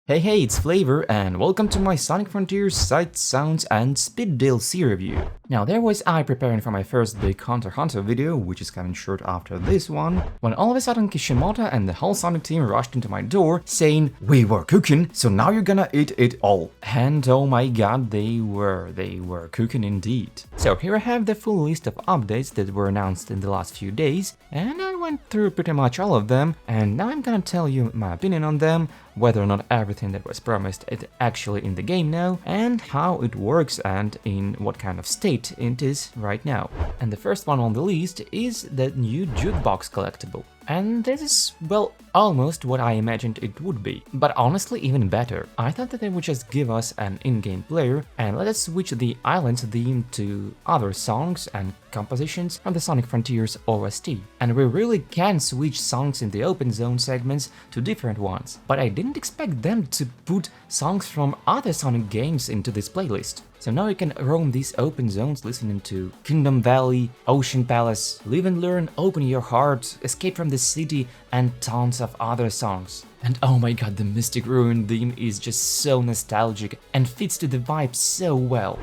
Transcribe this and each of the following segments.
Hey, it's Flaver, and welcome to my Sonic Frontiers Sights, Sounds, and Speed DLC review. Now, there was I preparing for my first big Hunter x Hunter video, which is coming short after this one, when all of a sudden Kishimoto and the whole Sonic team rushed into my door, saying, "We were cooking, so now you're gonna eat it all." And oh my god, they were cooking indeed. So here I have the full list of updates that were announced in the last few days, and I went through pretty much all of them, and now I'm gonna tell you my opinion on them, whether or not everything that was promised is actually in the game now, and how it works and in what kind of state it is right now. And the first one on the list is the new Jukebox collectible. And this is, well, almost what I imagined it would be. But honestly, even better. I thought that they would just give us an in-game player and let us switch the island's theme to other songs and compositions from the Sonic Frontiers OST. And we really can switch songs in the open zone segments to different ones. But I didn't expect them to put songs from other Sonic games into this playlist. So now you can roam these open zones listening to Kingdom Valley, Ocean Palace, Live and Learn, Open Your Heart, Escape from the City, and tons of other songs. And oh my god, the Mystic Ruin theme is just so nostalgic and fits to the vibe so well.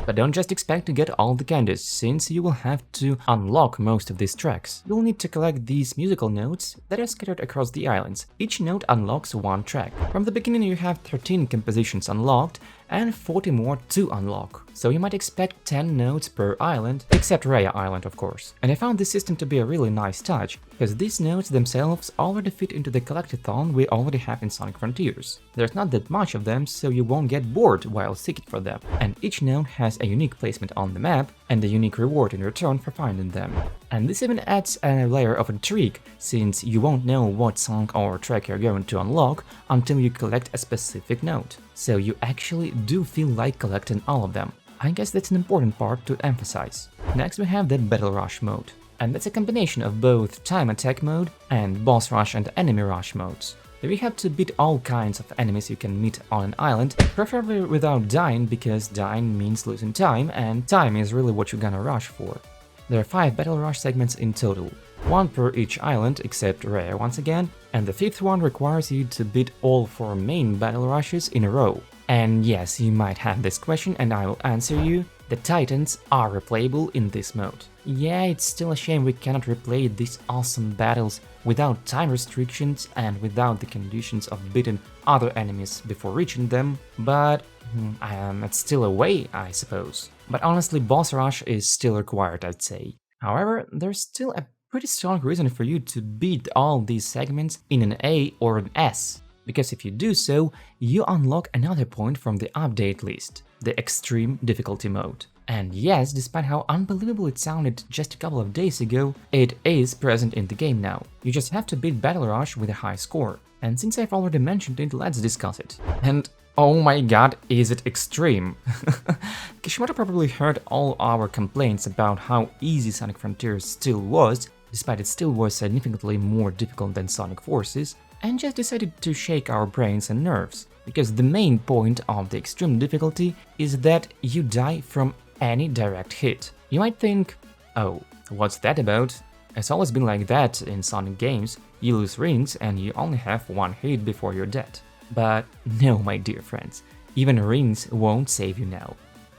But don't just expect to get all the candies, since you will have to unlock most of these tracks. You'll need to collect these musical notes that are scattered across the islands. Each note unlocks one track. From the beginning you have 13 compositions unlocked and 40 more to unlock. So you might expect 10 notes per island, except Raya Island of course. And I found this system to be a really nice touch, because these notes themselves already fit into the collectathon we already have in Sonic Frontiers. There's not that much of them, so you won't get bored while seeking for them. And each note has a unique placement on the map and a unique reward in return for finding them. And this even adds a layer of intrigue, since you won't know what song or track you're going to unlock until you collect a specific note. So you actually do feel like collecting all of them. I guess that's an important part to emphasize. Next we have the Battle Rush mode. And that's a combination of both Time Attack mode and Boss Rush and Enemy Rush modes. There you have to beat all kinds of enemies you can meet on an island, preferably without dying, because dying means losing time, and time is really what you're gonna rush for. There are 5 Battle Rush segments in total, 1 per each island except Rare once again, and the 5th one requires you to beat all 4 main Battle Rushes in a row. And yes, you might have this question and I will answer you. The Titans are replayable in this mode. Yeah, it's still a shame we cannot replay these awesome battles without time restrictions and without the conditions of beating other enemies before reaching them, but it's still a way, I suppose. But honestly, Boss Rush is still required, I'd say. However, there's still a pretty strong reason for you to beat all these segments in an A or an S. Because if you do so, you unlock another point from the update list, the Extreme Difficulty mode. And yes, despite how unbelievable it sounded just a couple of days ago, it is present in the game now. You just have to beat Battle Rush with a high score. And since I've already mentioned it, let's discuss it. And oh my god, is it extreme! Kishimoto probably heard all our complaints about how easy Sonic Frontiers still was, despite it still was significantly more difficult than Sonic Forces, and just decided to shake our brains and nerves, because the main point of the extreme difficulty is that you die from any direct hit. You might think, oh, what's that about? It's always been like that in Sonic games, you lose rings and you only have 1 hit before you're dead. But no, my dear friends, even rings won't save you now.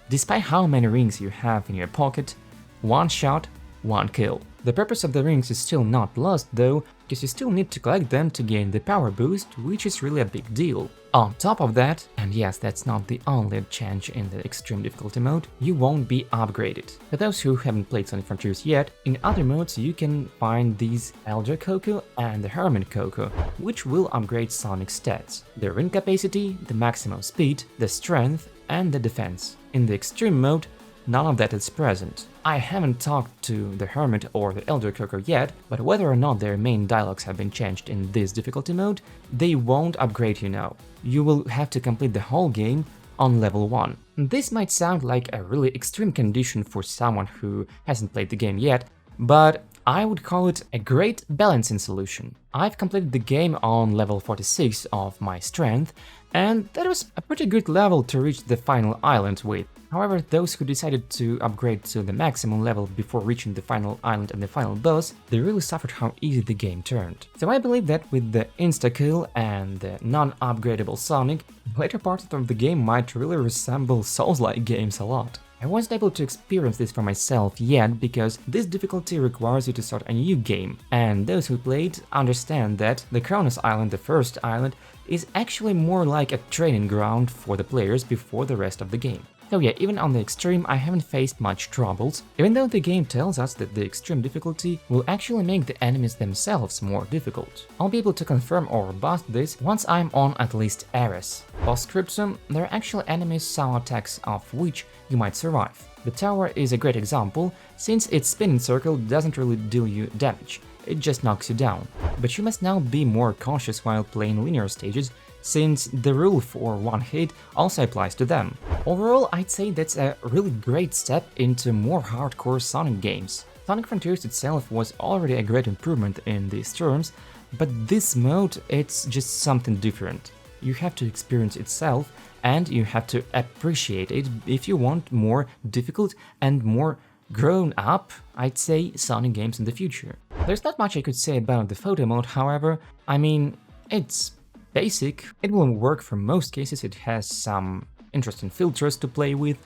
Despite how many rings you have in your pocket, 1 shot, 1 kill. The purpose of the rings is still not lost though, because you still need to collect them to gain the power boost, which is really a big deal. On top of that, and yes, that's not the only change in the extreme difficulty mode, you won't be upgraded. For those who haven't played Sonic Frontiers yet, in other modes you can find these Elder Coco and the Hermit Coco, which will upgrade Sonic's stats: the ring capacity, the maximum speed, the strength, and the defense. In the extreme mode, none of that is present. I haven't talked to the Hermit or the Elder Coco yet, but whether or not their main dialogues have been changed in this difficulty mode, they won't upgrade you now. You will have to complete the whole game on level 1. This might sound like a really extreme condition for someone who hasn't played the game yet, but I would call it a great balancing solution. I've completed the game on level 46 of my strength, and that was a pretty good level to reach the final island with. However, those who decided to upgrade to the maximum level before reaching the final island and the final boss, they really suffered how easy the game turned. So I believe that with the insta-kill and the non-upgradable Sonic, later parts of the game might really resemble Souls-like games a lot. I wasn't able to experience this for myself yet because this difficulty requires you to start a new game, and those who played understand that the Kronos Island, the first island, is actually more like a training ground for the players before the rest of the game. So yeah, even on the extreme I haven't faced much troubles, even though the game tells us that the extreme difficulty will actually make the enemies themselves more difficult. I'll be able to confirm or bust this once I'm on at least Ares. Postscriptum, there are actually enemies some attacks of which you might survive. The tower is a great example, since its spinning circle doesn't really do you damage, it just knocks you down. But you must now be more cautious while playing linear stages, since the rule for one hit also applies to them. Overall, I'd say that's a really great step into more hardcore Sonic games. Sonic Frontiers itself was already a great improvement in these terms, but this mode, it's just something different. You have to experience itself, and you have to appreciate it if you want more difficult and more grown-up, I'd say, Sonic games in the future. There's not much I could say about the photo mode, however. I mean, it's basic, it will work for most cases, it has some interesting filters to play with,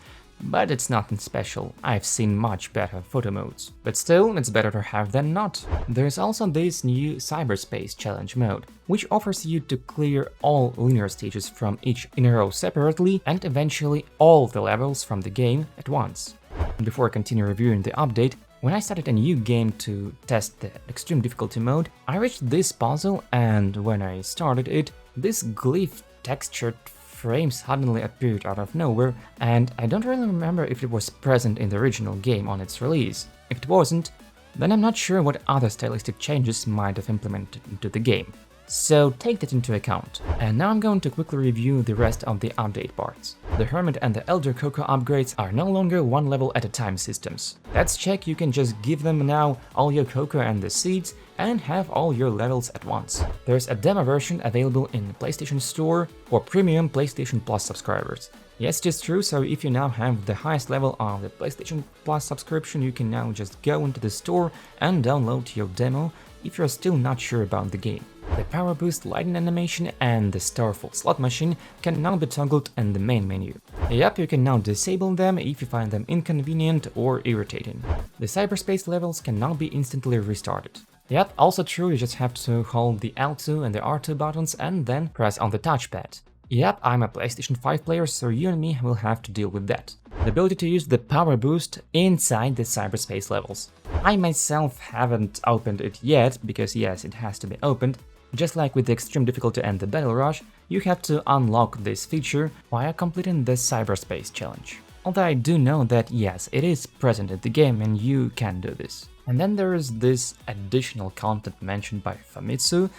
but it's nothing special. I've seen much better photo modes. But still, it's better to have than not. There's also this new Cyberspace Challenge mode, which offers you to clear all linear stages from each in a row separately and eventually all the levels from the game at once. Before I continue reviewing the update, when I started a new game to test the extreme difficulty mode, I reached this puzzle, and when I started it, this glyph textured frame suddenly appeared out of nowhere, and I don't really remember if it was present in the original game on its release. If it wasn't, then I'm not sure what other stylistic changes might have implemented into the game. So take that into account. And now I'm going to quickly review the rest of the update parts. The Hermit and the Elder Cocoa upgrades are no longer one level at a time systems. Let's check, you can just give them now all your cocoa and the seeds and have all your levels at once. There's a demo version available in the PlayStation Store for premium PlayStation Plus subscribers. Yes, it is true, so if you now have the highest level of the PlayStation Plus subscription, you can now just go into the store and download your demo if you're still not sure about the game. The Power Boost lighting animation and the Starfall slot machine can now be toggled in the main menu. Yep, you can now disable them if you find them inconvenient or irritating. The cyberspace levels can now be instantly restarted. Yep, also true, you just have to hold the L2 and the R2 buttons and then press on the touchpad. Yep, I'm a PlayStation 5 player, so you and me will have to deal with that. The ability to use the Power Boost inside the cyberspace levels. I myself haven't opened it yet, because yes, it has to be opened. Just like with the extreme difficulty and the Battle Rush, you have to unlock this feature while completing the cyberspace challenge. Although I do know that yes, it is present in the game and you can do this. And then there is this additional content mentioned by Famitsu,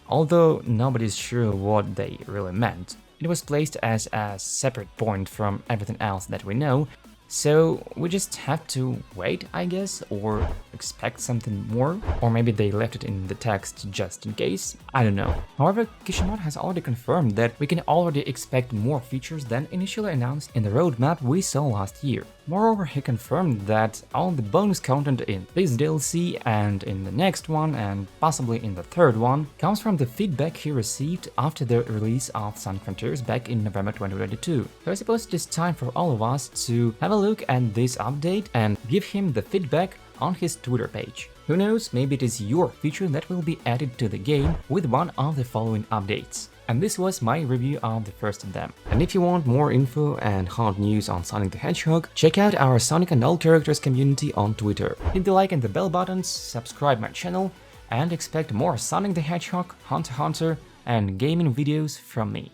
although nobody's sure what they really meant. It was placed as a separate point from everything else that we know, so we just have to wait, I guess, or expect something more, or maybe they left it in the text just in case, I don't know. However, Kishimoto has already confirmed that we can already expect more features than initially announced in the roadmap we saw last year. Moreover, he confirmed that all the bonus content in this DLC and in the next one and possibly in the third one comes from the feedback he received after the release of Sonic Frontiers back in November 2022. So I suppose it is time for all of us to have a look at this update and give him the feedback on his Twitter page. Who knows, maybe it is your feature that will be added to the game with one of the following updates. And this was my review of the first of them. And if you want more info and hot news on Sonic the Hedgehog, check out our Sonic and all characters community on Twitter. Hit the like and the bell buttons, subscribe my channel, and expect more Sonic the Hedgehog, Hunter x Hunter, and gaming videos from me.